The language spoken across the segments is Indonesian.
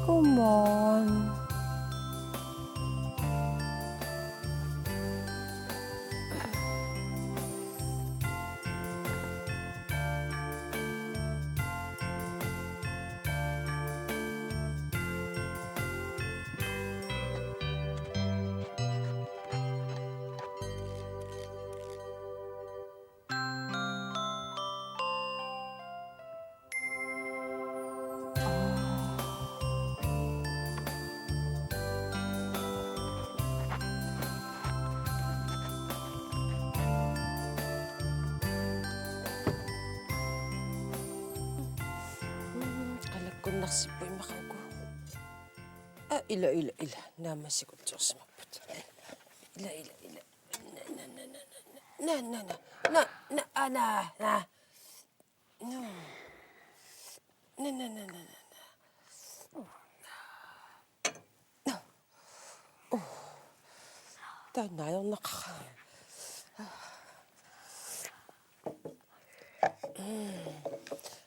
Come on. Qalakkunnarsippui maqaku. Ila. Naamassikultuorsimapput. Ila. Taannaajornaqqa.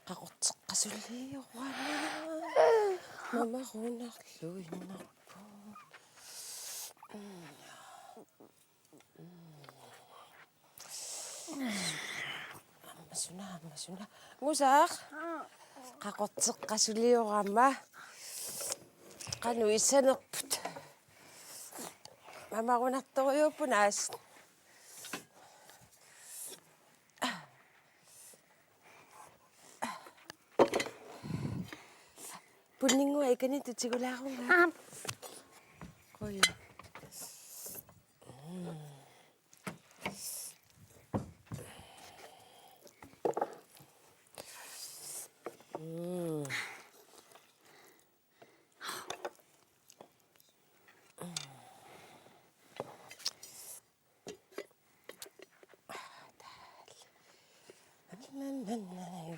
Qaqorteqqasulliuqana. Mamaruunarlu innarpu. Ammasuna. Ngusaaq. Qaqorteqqasulliuqamma. Qanu issanerput. Mamarunartoriuppunaas. Punningua ikani tutsigulaarunga. Koya.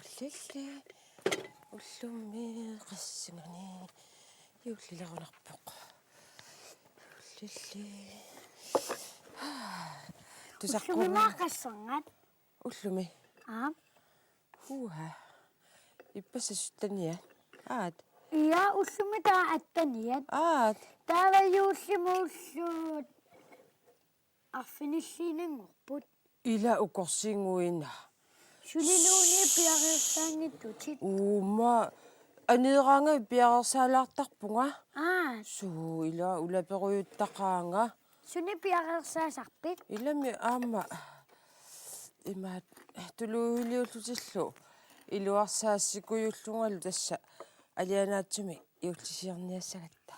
Юллилли уллумми qassingani юллилерунарпоq. Юллилли. Тусаққумаақассангат. Уллуми. Уха. Иппассуттания. Иа уллуми таа аттаниат. Тааваюуллимууллуут. Арфиниллиинангорпут. Ила укорсингуина. Сулилууни пиарерсаангиттутит. Ума анеераанга пиарерсаалаартарпунга. Суу ила улаперуйуттақаанга. Суни пиарерсаасарпит. Илами аама имаат тулуулиуллутиллу илуарсаассикуйуллунгалу тасса алианаатсуми иуллисиарниассагатта.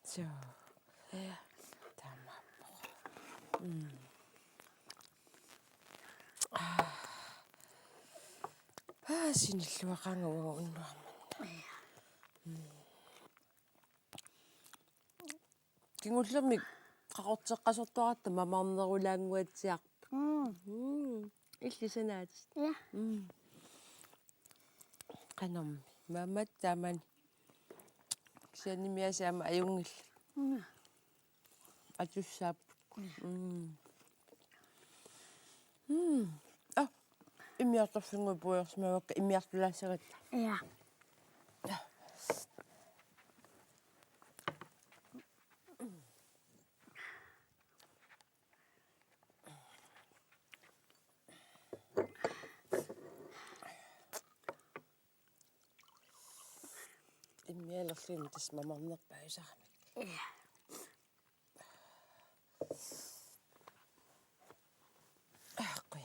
Соо. Таамааппо. Синиллуақаангава уннуарманна. Кингуллерми qaqorteqqasortuaratta mamarnerulaanguatsiarpa. Иллисанаат. Ja. Qanormi mamat taamani kisanimiasaama ajungill. Atussaappu. Imiartorfingui puiorsimavakka imiartulaassagatta. Ja. Иммиалерлуми тас мамарнерпаасарами. Ja. Аққи.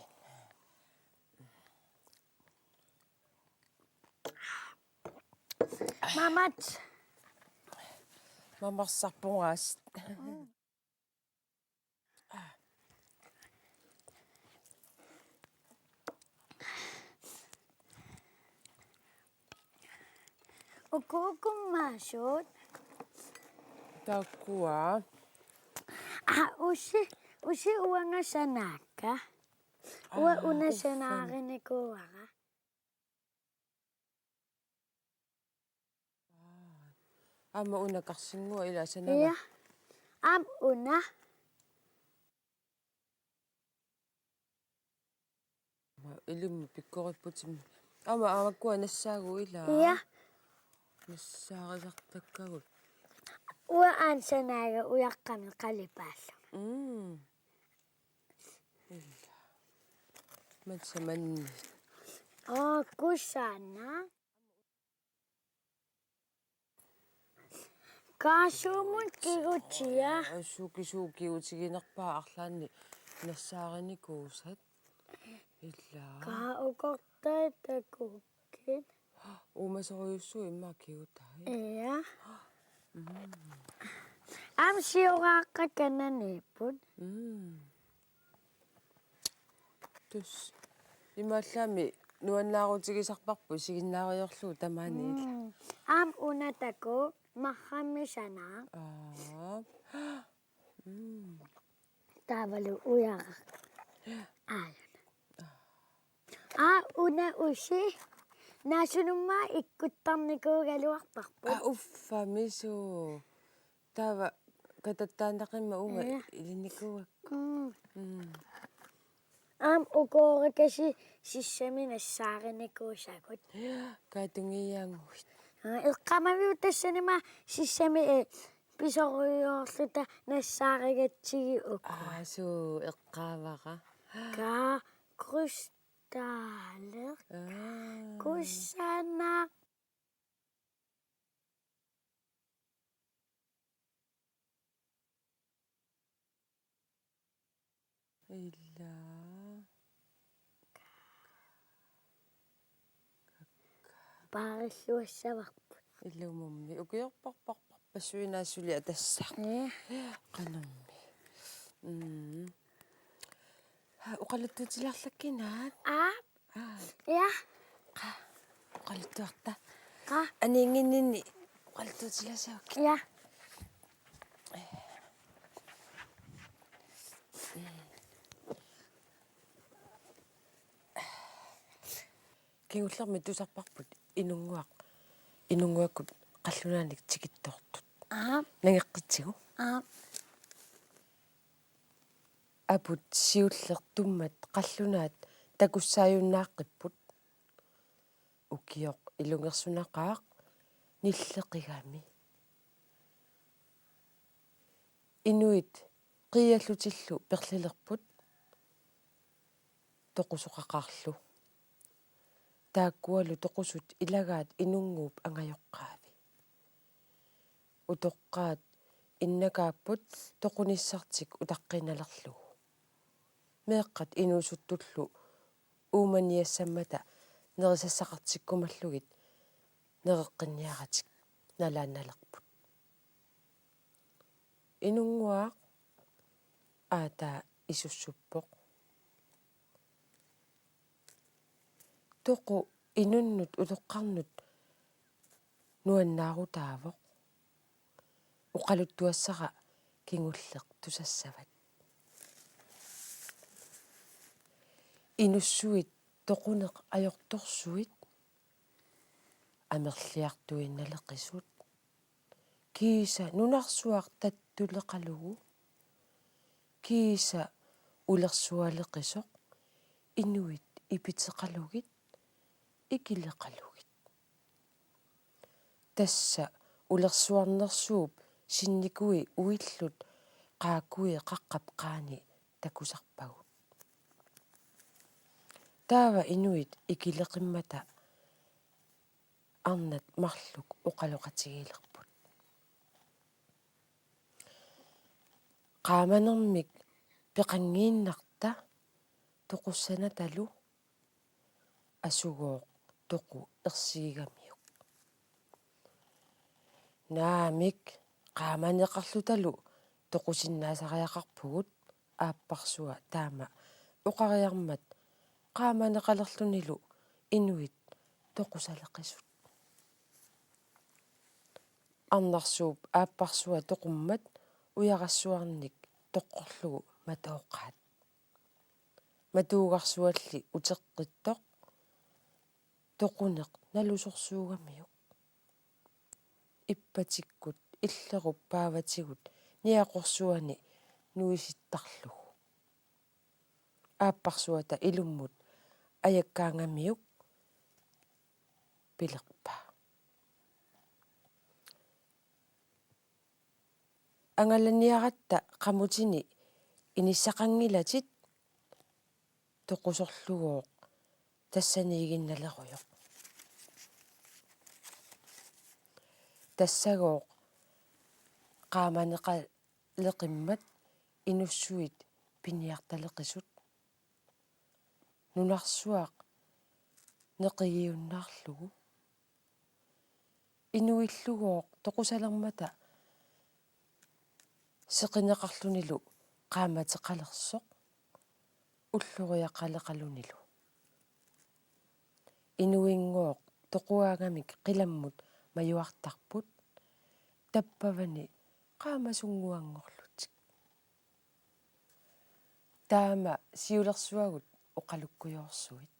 Mamat. Mamarsarpungaas. Ukukummaasuut. Takkua. Usi uangasanaakka. Ua unasanaarinikuara. Ama unakarsinngua ila sanava. Ia. Una. Ilimmu pikkoripputim. Ama amakkua nassaagu ila. Ia. Nassaarisartakkagut. Ua ansanaaga uyaqqami qalipaalla. Illa. Matsamanni. Kusana. Kaasumun kigutia. Suki utiginerpaa arlaanni nassaarinikuusat. Illa. Ukortai takukkit. Umasoruyussu imma kiutai. Ia. Siuraaqqa kananiipput. Tus imallami nuannaaruutigisarparpu siginnaariorlu tamaaniil. Unataku marramisana. Tavalu uyara. Una usi. Nasunumma ikkuttarnikuugaluarparput. Uffamisu. Tava katattaanaqimma unga ilinikuakku. Ukoorikasi sissami nassaarinikuusakut. Kaatungiyaanguit. Iqqamaviu tassanima sissami pisoruyorluta nassaarigatsigi ukku. Suu eqqaavaqa. Krystaaler. Kussana. Illa. Paarilluassavarput. Illumummi ukiorparparparpassuinaasuli atassaq. Qanummi. Uqaluttuutilarlakkinaat. Ia. Uqaluttuarta. Qa. Aniinginninni uqaluttuutilasavak. Ia. Kingullermi tusarparput inunguakut qallunaanik tikittortut. Nangeqqitsigu. Aput siullertummat qallunaat takussaayunnaaqqipput. Ukioq ilungersunaqaaq nilleqigami. Inuit qiallutillu perlilerput toqusoqaqarlu. Taakkualu toqusut ilagaat inunguup angajoqqaavi. Utoqqaat innakaapput toqunissartik utaqqinalerlugu. Meeqqat inuusuttullu uumaniassammata nerisassaqartikkumallugit nereqqinniaratik nalaannalerput. Inunguaaq aataa isussuppoq. Toqu inunnut utoqqarnut nuannaarutaavoq. Uqaluttuassara kingulleq tusassavat. Inussuit toquneq ajortorsuit amerliartuinnaleqisut. Kiisa nunarsuaq tattuleqalugu. Kiisa ulersualeqisoq. Inuit ipiteqalugit ikileqalugit. Tassa ulersuarnersuup sinnikui uillut qaakui qaqqap qaani takusarpagut. Taava inuit ikileqimmata arnat marluk uqaloqatigilerput. Qaamanermik peqangiinnarta toqussana talu asugooq toqu ersigamiuq. Naamik qaamaneqarlutalu toqusinnaasariaqarpugut aapparsua taama uqariarmat qaamaneqalerlunilu inuit toqusaleqisut. Arnarsuup aapparsua toqummat uyarassuarnik toqqorlugu matooqqaat. матуугарсуалли утеққиттоқ тоқунеқ налусорсуугамиук иппатиккут иллеруп пааватигут ниақорсуани нуиситтарлугу ааппарсуата илуммут аяккаангамиук пилерпаа ангаланиаратта qamutini иниссақангилатит тоқусорлугооқ тассаниигинналеруйоқ тассагооқ qaamaneqa leqimmat inussуит пиниарталеқисут нунарсуақ неқигиуннаарлугу инуиллугооқ тоқусалермата сеқинеқарлунилу qaamateqalersoq уллуриақалеқалунилу инуингооқ тоқуаагамик қиламмут маюартарпут таппавани qaamasunnguangorlutik таама сиулерсуагут оқалуккуйорсуит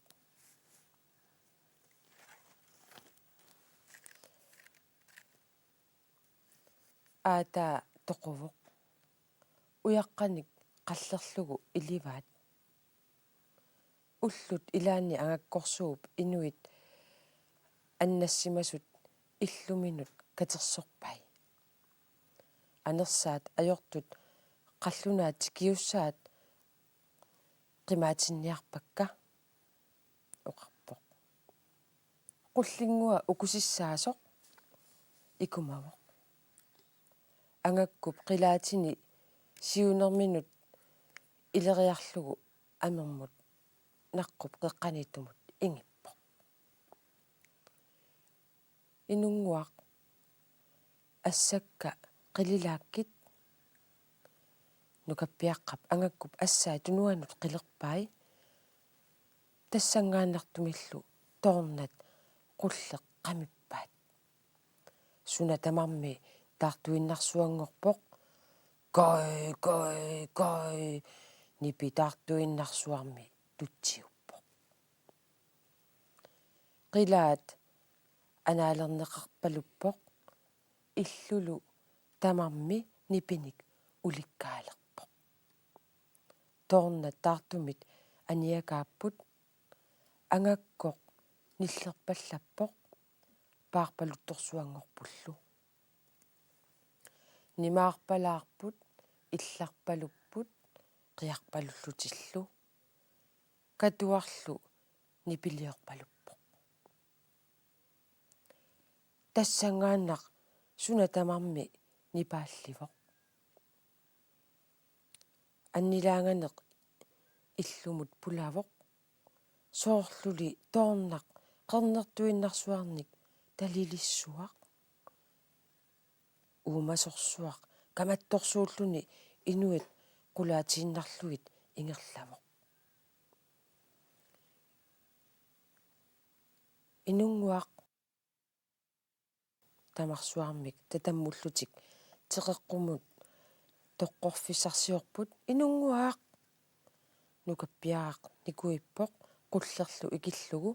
аата тоқувоқ уяққаник қаллерлугу иливаат уллут илаани ангаккорсууп инуит аннассимасут иллуминут катерсорпай анерсаат ajortut qallunaat kiussaat qimaatinnniarpakka oqarpoq qullingua ukusissaasoq ikumavoq angakkup qilaatini siunerminut ileriarlugu amermut naqqub qeqqanitumut ingippoq inunguaq assakka qililaakkit nukappiaqqap angakkup assaa tunuanut qilerpai тассангааннартумиллу тоорнат qulleq qamippaat suna tamarmi taartuinnarsuangorpoq koi nipi taartuinnarsuarmi tutsiuppoq qilaat anaalerneqarpaluppoq illulu tamarmi nipinik ulikkaalerpoq toornat taartumit aniakaapput angakkoq nillerpallappoq paarpaluttorsuangorpullu nimаарpalaarput illarpalupput qiarpalullutillu katuarlu nipiliorpaluppoq tassangaannaq suna tamarmi nipaallivoq annilaanganeq illumut pulavoq soorluli toornaq qernertuinnarsuarnik talilissuaq uumasorsuaq kamattorsuulluni inuit qulaatiinnarluit ingerlavoq inunguaq tamarsuarmik tatamullutik teqeqqumut toqqorfissarsiorput inunguaq nukappiaaq nikuippoq qullerlu ikillugu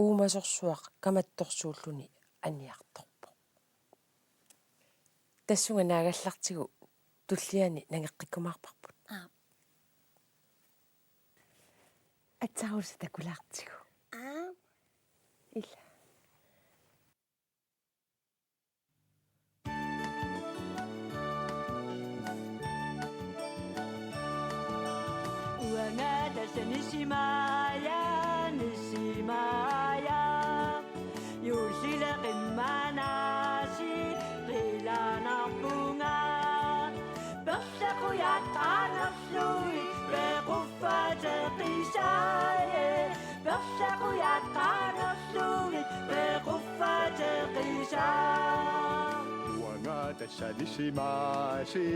uumasorsuaq kamattorsuulluni aniartorpoq tassunga naagallartigu tulliani nangeqqikkumaarparput атсаарулса такулаартигу ила uangata nisimaya yulsila qimmanasi qilanarpunga persaquyaqqanerlui pequffate qisaye persaquyaqqanerlui pequffate qisa uangata nisimasi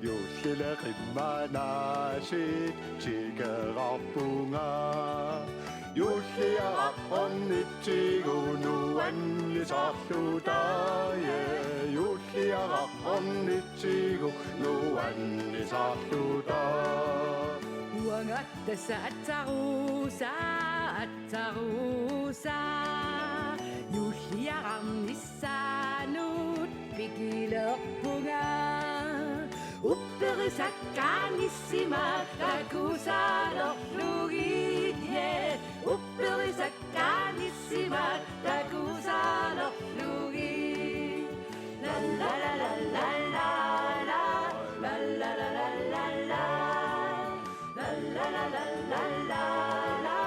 yulsila qimmanasi tigerarpunga yulliaqornitigunuannisarlutaye yullia Pisarak onnitsiko nuanni sahtuta. Uangattassa atsaruusa. Juhliaramnissaanut pikilerpunga. Upperisakkanissima takusalorlugit, yeah. Upperisakkanissima takusalorlugit. La la la la la la la la la la la la la. La la la la la la la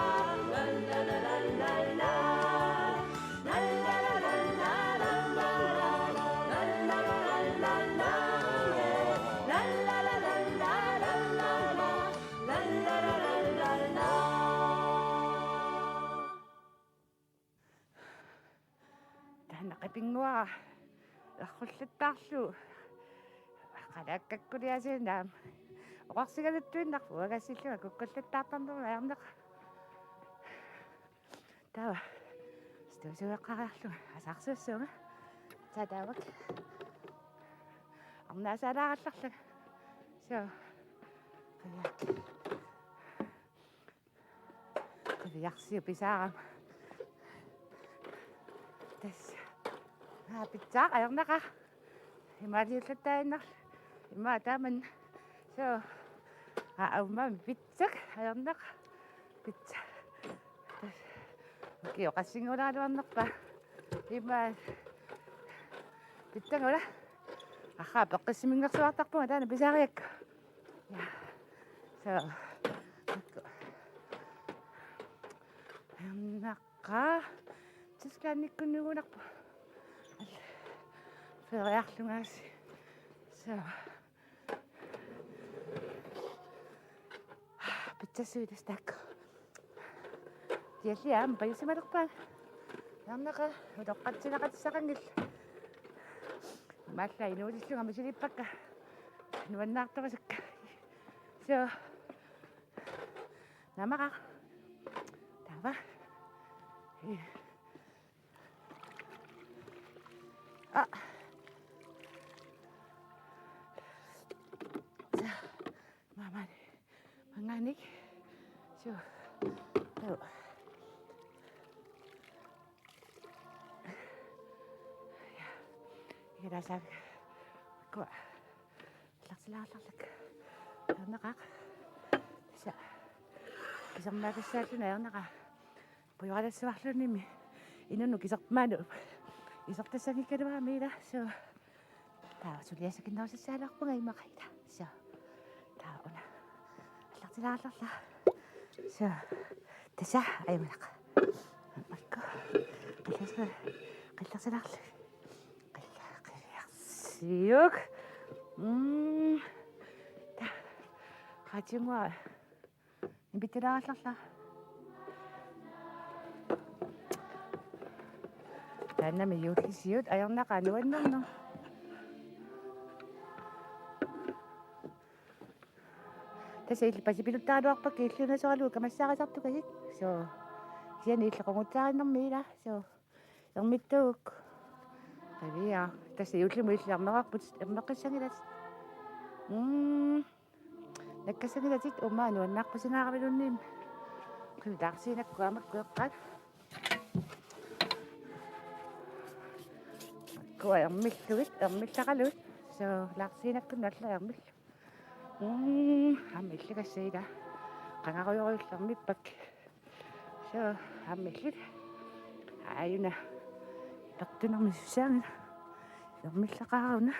la la la la la la. La la la la la la la la la la la. La la la la la la la la la la la. Tanaqipingua aqullattarlu qalaakkakkuliasinaam oqarsigaluttuinnarpu agassillua kukkullattaartarnerma aarneq tawa stusueqqariarluga asarsuussuunga taataavak arnaasaalааралларлаг so qiviarsiu pisaaram tässä pitsaa ajarnaqa imaliullattainnerlu ima taaman so aumam pitsak ajarnaqa pitsa kioqassingulaaluarnerpa ima pitsangula aqa peqqissimingерsuartarpunga taana pisaariakku ja so ajarnaqa tiskaannikkunnugunarpu feriarlungaasi so pitsassuutastakku tialliaam payusimalerpaan yarnaqa utoqqatsinaqatissaqangilla maalla inuutilluga misilipakka nuannaartorasakka so namaqa tava mamani manganik so tahu ya kita sak kok lak nakak sa isang magasal na naka puyada sa nimi inunu kisakmano isaktasang ikadwa mira so tahu sulia sa kinaw sa salak pa ngay makaita so tahu na lak so tasa ay malaka ako kalak sa lakli kalak siyok 같이 뭐 밑에다 갔었어. 나는 요리 시옷 아영 나가 누웠노. tässä ilpasi piluttaa ruokpa killuuna soalu kamassa kasattu kasit. So siellä niillä kongutaan on meillä. So on mittuuk. Tavia tässä jutli muisli ammakaput ammakassangilas. Nakkasangilasit oma nuannaqpusingaarvilunniim. Qilutaarsiinakkuamakkueqqat. Kua ermilluit ermillaqalut. So laarsiinakkunalla ermill. Ammillikassiila qangaruyorillermippak. So ammillit. Ayuna pertunermi susaangina. Ermillaqaaruna.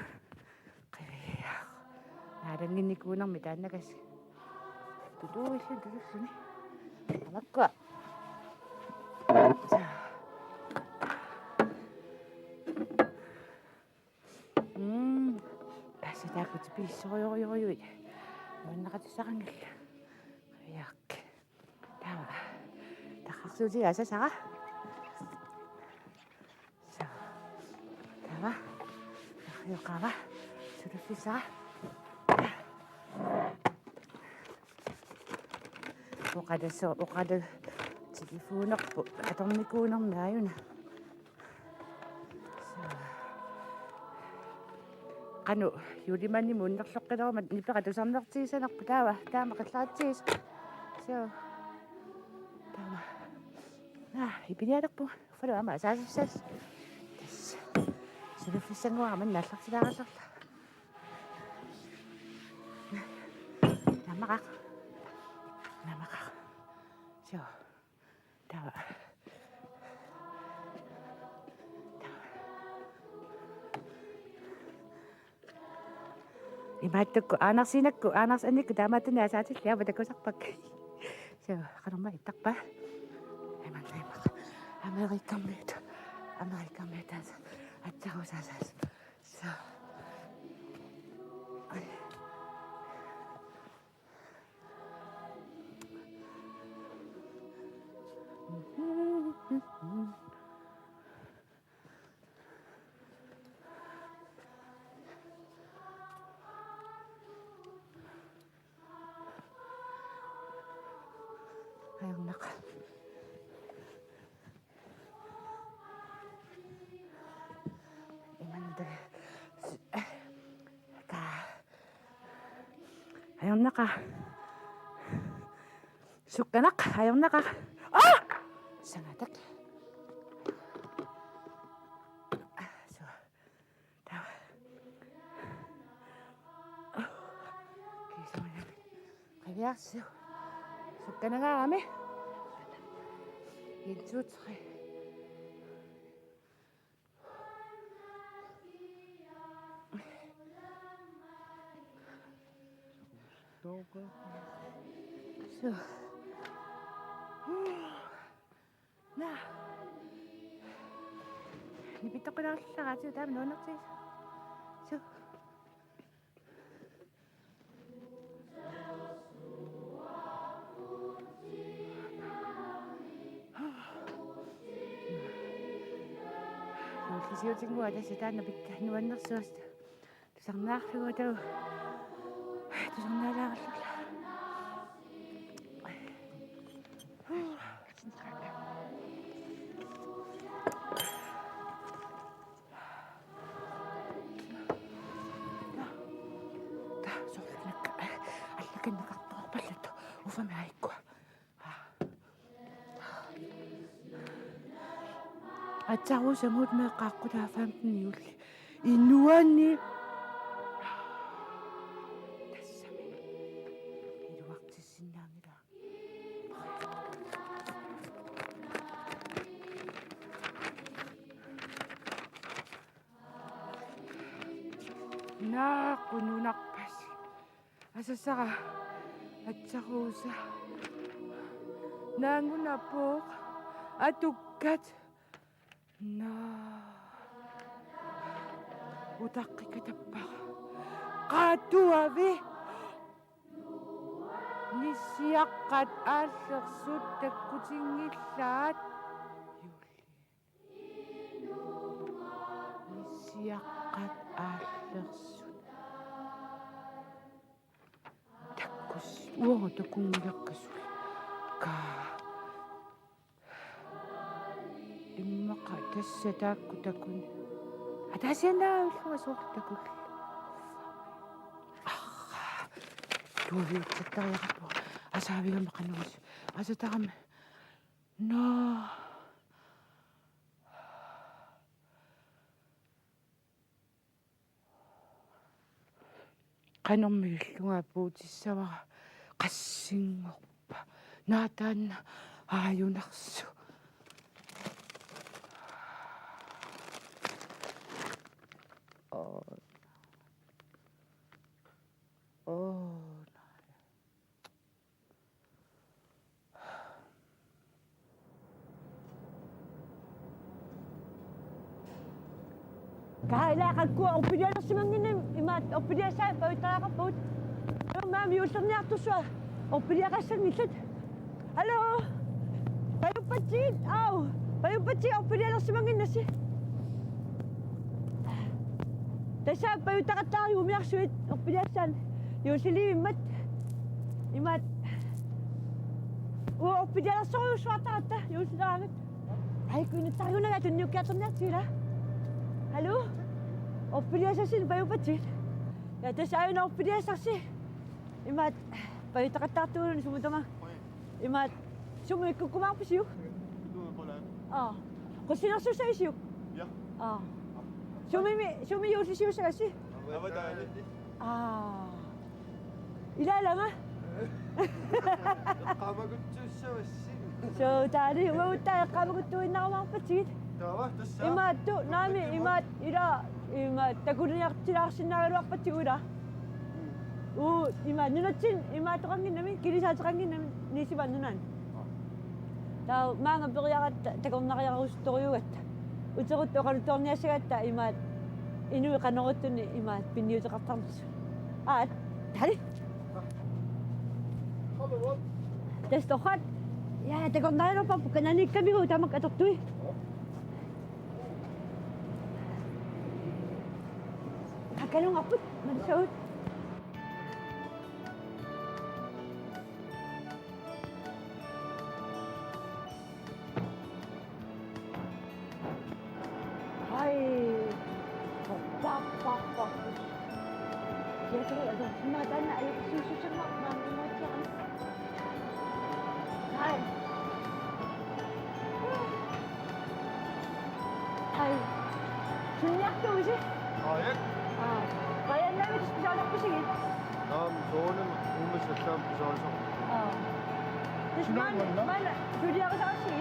Naadanginnikuunermi taannakas. Tutuuillan tutussuni. Amakkua. Tässä taakut pilsoriorioriui. Nuannaqatisaqangilla. Qaviaq. Tava. Taqarsuuti asasaqa. So. Tava. Taqioqava. Sulufisaqa. Uqada telefonerpu atornikuunermi ayuna. So. qanu yulimanni muunnerloqqilormat nipeqatusarnertiisanerpa taama qillaatsiis so taama ipinialerpu ufaluama asaasissas tas sunufissanguaraman naallarsilаарallerla namaqaq so taama imaattukku aanarsinakku aanarsannikku taamaattuni asaatilliava takusarpak so qanorma ittaqpa imannaimaq amerikammiut atsarusaasas so ayunnaqa imanda ka ayunnaqa sukkanaq ayunnaqa sangatak so tawa kiisamana qaviarsu sukkanagaarami yitsuutri so na nipittoqilaarillarati taama nuunertiis so Kisiutinguа тасса таанапикка нуаннерсуаста тусарнаарлугу тау тусарнаалаарлула та сорлнакка аллаканнеқарторпаллату уфами аиккуа атсарусамут меэққааққутаафаамтни юулли инуанни тассами илуартиссиннаангила нааққунунарпас асассара атсарууса наангунаппоо атуккат на утаққикатаппара qaatuavi nissiaqqat aallersut takkutinngillaat yulli nissiaqqat aallersut takkus uogo takungilaqqasul kaa immaqa tassa taakku takun атасианаавиллуга суортакул туавиутсаттариақарпу асаавигама қанугус асатарама но qanормигиллунгаа puutissavara qassiнгорpa наатаанна ааюнарсу Kailaqakkua orpilialersimanginem imaat orpiliasaa pauittaraaqarput. Maami ullerniartussua orpiliaqassangillat. Hallo. Payuppatsiit au. Payuppatsi orpilialersimanginnassi. Tassa payuttaqattaariumiarsuit orpiliassaan yuusiliimmat imaat orpilialersoruussuartaratta yuusilaagat. Aikunuttarjunaga tunniukkiaterniartiila. Hallo? Orpiliasassin payupatsit. Ja tässä aina oppidiasasi. Imat payuta katatuun sumutama. Imat sumikku kumapisiu. Ah. Ko sinasu sa isiu. Ja. Ah. Sumi yusi siu sa kasi. Ah. Ilalama. So tadi uta kamagutuin na mga pasit. Imat tu nami imat ira imat tagunya tirasinaro patigura. Imat nunachin imat kangin namin kini sa kangin namin ni si banunan. Tao mga bigyakat tagong nakaya gusto ko yugat. Utsakot to karutom niya siya ta imat inu kanot ni imat pinyo ta katams. At tadi. Tes tokat. Ya tagong nakaya pa kanani kami ko tamak atok tu. Kakalong apot mansaut. Ya tu ada semua tanah air susu semua bangun macam. Hai. Hai. Sunyak tu sih. Hayek. Ah. Kaya namin sa pisala ko sige. 저는 공부실 때 부서워서 Ah. Terus Sunyak mana? mana? Mana? Judi ako sa kasi.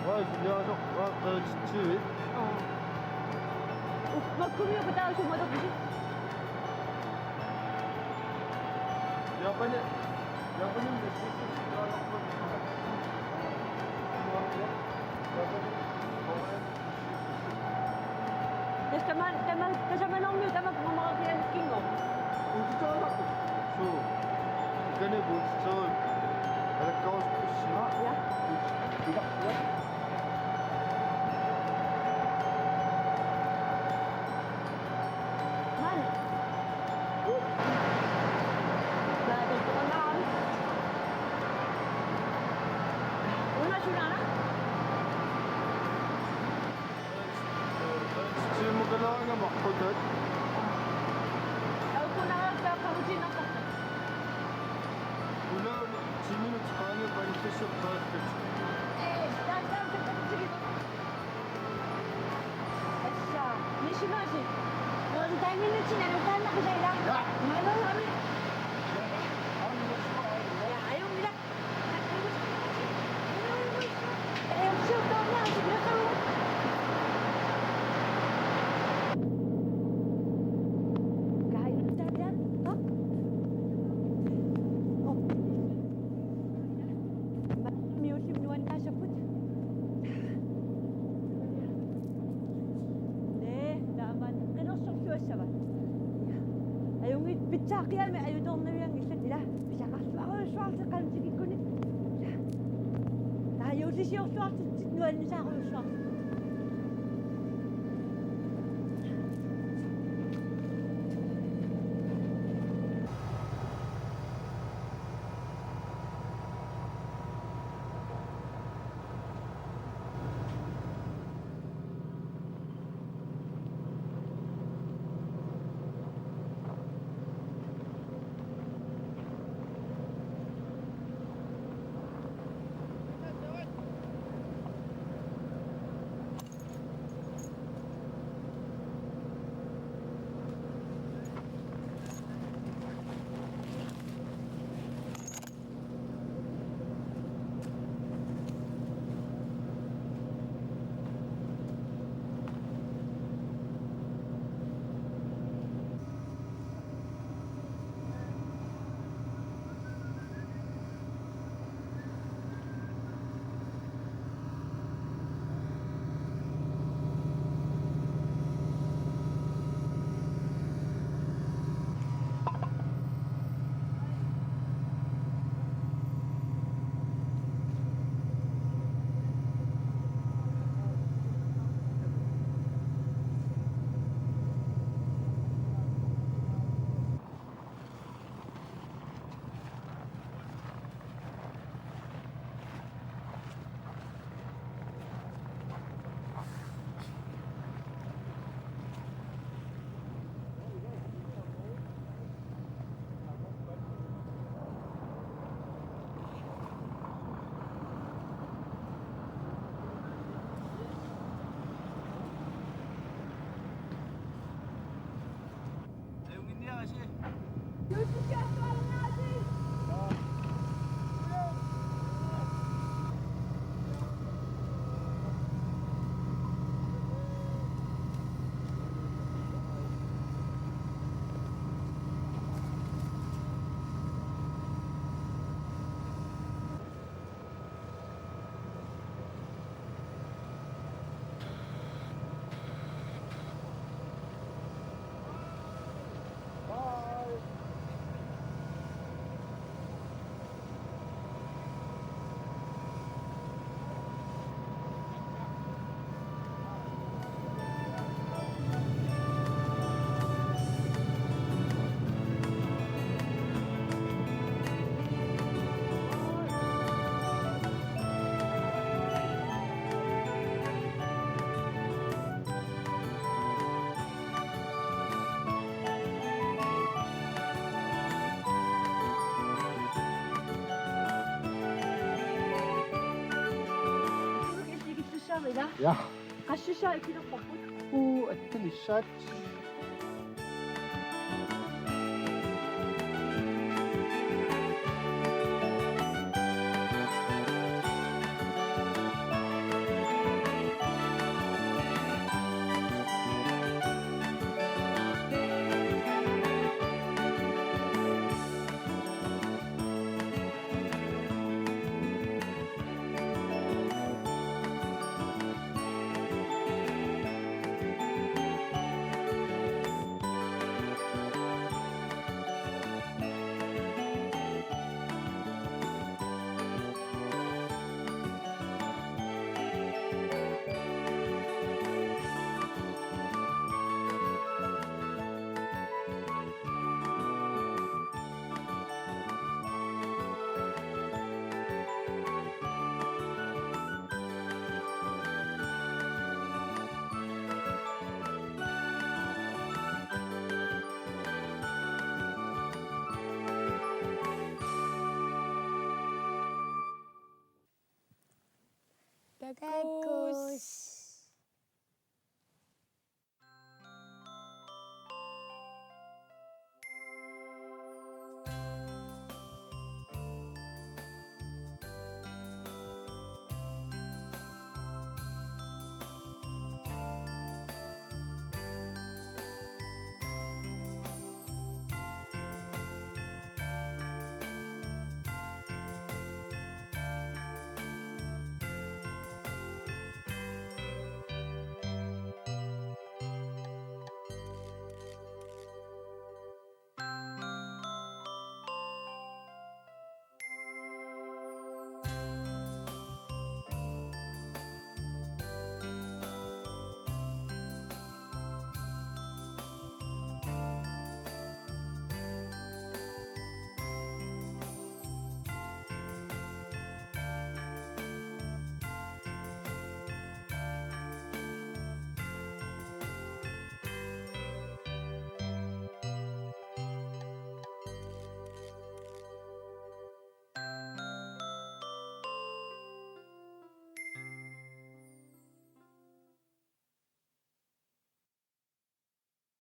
와 준비하셔 와 지치 Ah. Magkumiyo ko tayo sumadok ko siya. 야반에 메시지 Tapos kasama nung mute, tama kung makakilala ng King of. 수 이간에 뭐 진짜 가까워 싶으시 Ya? Mana? Dahil ito ka marami. Una siya na? 지금 그나가 맞거든 Ako po nakakamusin ng kakta. 물론 지민은 자는 많이 드셨다 Dahil sa sige ko. Asya, nishimasi. Noon tayo minutes na nung tayo sa ilang. Malo kami. Ayaw nila. Ayaw siya daw na. Sige ka. Kahit na tayo. Ha? Oh. Music nuwan ka sa put. 네, 나만 끊었어 수였어 봐. 아용이 비차기 하면 아유 동네면 있었지라. 비차가 수학을 간직이 거니. 나 요새 시험 수학 누웠는 사고 수학. Ja. Kasya siya, ikinapapot. Hoe het in die chat.